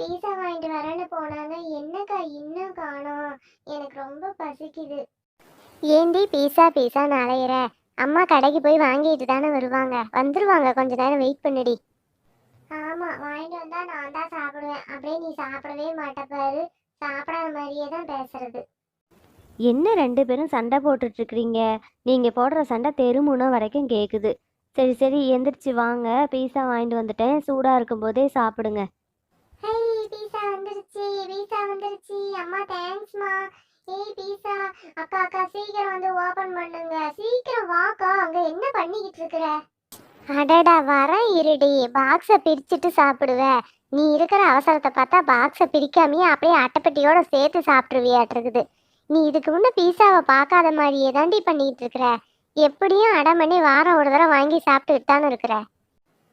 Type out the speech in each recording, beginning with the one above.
பீஸா வாங்கிட்டு வரேன்னு போனாங்க. என்னக்கா இன்னும் காணோம்? எனக்கு ரொம்ப பசிக்குது. ஏண்டி பீஸா பீஸான்னு அலையிற? அம்மா கடைக்கு போய் வாங்கிட்டு தானே வருவாங்க. வந்துருவாங்க, கொஞ்ச நேரம் வெயிட் பண்ணுடி. ஆமா, வாங்கிட்டு வந்தா நான் தான் சாப்பிடுவேன். அப்படியே நீ சாப்பிடவே மாட்ட பாரு. சாப்பிடாத மாதிரியே தான் பேசுறது. என்ன 2 பேரும் சண்டை போட்டுட்ருக்குறீங்க? நீங்கள் போடுற சண்டை தெருமுனை வரைக்கும் கேட்குது. சரி சரி, எந்திரிச்சு வாங்க, பீஸா வாங்கிட்டு வந்துட்டேன், சூடாக இருக்கும்போதே சாப்பிடுங்க. ஹே, பீஸா வந்துருச்சு, பீஸா வந்துருச்சு. அம்மா தேங்க்ஸ்மா. ஏய் பீஸா, அக்கா அக்கா சீக்கிரம் வந்து ஓபன் பண்ணுங்க. சீக்கிரம் வாக்கா, அங்க என்ன பண்ணிக்கிட்டு இருக்கிற? அடடா, வரேன் இருடி. பாக்ஸை பிரிச்சுட்டு சாப்பிடுவேன். நீ இருக்கிற அவசரத்தை பார்த்தா பாக்ஸை பிரிக்காமையே அப்படியே அட்டைப்பெட்டியோட சேர்த்து சாப்பிட்ருவியாட்டிருக்குது. நீ இதுக்கு முன்னே பீஸாவை பார்க்காத மாதிரியே தாண்டி பண்ணிக்கிட்டு இருக்கிற. எப்படியும் அடை பண்ணி வாரம் ஒரு தடவை வாங்கி சாப்பிட்டுக்கிட்டு தானே இருக்கிற.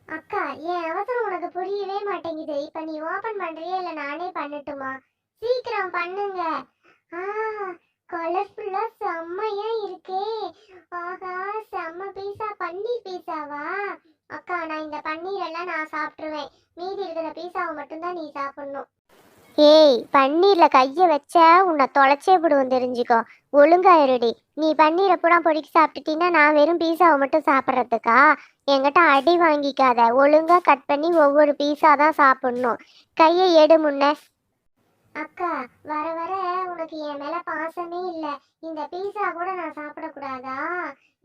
அக்கா, என் அவசரம் உனக்கு புரியவே மாட்டேங்குது. இப்ப நீ ஓபன் பண்றியா இல்ல நானே பண்ணட்டுமா? சீக்கிரம் பண்ணுங்க. ஆ, கலர்ஃபுல்லா செம்மையா இருக்கே. ஆஹா, செம்ம பீஸா. பன்னீர் பீஸாவா? அக்கா, நான் இந்த பன்னீர் எல்லாம் நான் சாப்பிட்டுருவேன். மீதி இருக்கிற பீஸாவை மட்டும்தான் நீ சாப்பிடணும். ஏய், பன்னீர்ல கைய வச்ச உன்னை தொலைச்சே விடுவோம், தெரிஞ்சுக்கோ. ஒழுங்கா இருடி. நீ பன்னீரை பூரா பொறுக்கி சாப்பிட்டுட்டீங்கன்னா நான் வெறும் பீஸாவை மட்டும் சாப்பிட்றதுக்கா? என்கிட்ட அடி வாங்கிக்காத. ஒழுங்கா கட் பண்ணி ஒவ்வொரு பீஸா தான் சாப்பிடணும். கையை எடு முன்ன. அக்கா, வர வர உனக்கு என் மேல பாசமே இல்ல. இந்த பீஸா கூட நான் சாப்பிடக்கூடாதா?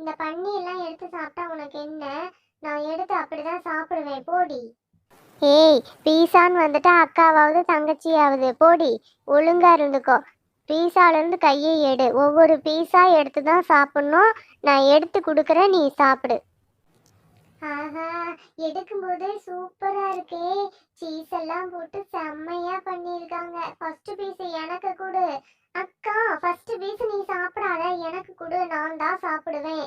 இந்த பன்னீர்லாம் எடுத்து சாப்பிட்டா உனக்கு என்ன? நான் எடுத்து அப்படிதான் சாப்பிடுவேன், போடி. ஏய், பீஸான்னு வந்துட்டா அக்காவாவது தங்கச்சியாவது, போடி. ஒழுங்கா இருந்துக்கோ. பீஸாலேருந்து கையை எடு. ஒவ்வொரு பீஸா எடுத்து தான் சாப்பிட்ணும். நான் எடுத்து கொடுக்குறேன், நீ சாப்பிடு. ஆஹா, எடுக்கும்போது சூப்பரா இருக்கே. சீஸ் எல்லாம் போட்டு செம்மையா பண்ணியிருக்காங்க. ஃபர்ஸ்ட் பீஸ் எனக்கு கொடு. அக்கா, ஃபர்ஸ்ட் பீஸ் நீ சாப்பிடாத, எனக்கு கொடு. நான் தான் சாப்பிடுவேன்.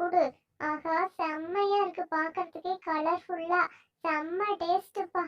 கொடு. ஆஹா, செம்மையா இருக்கு பார்க்கறதுக்கே, கலர்ஃபுல்லா. செம்ம டேஸ்ட்டுப்பா.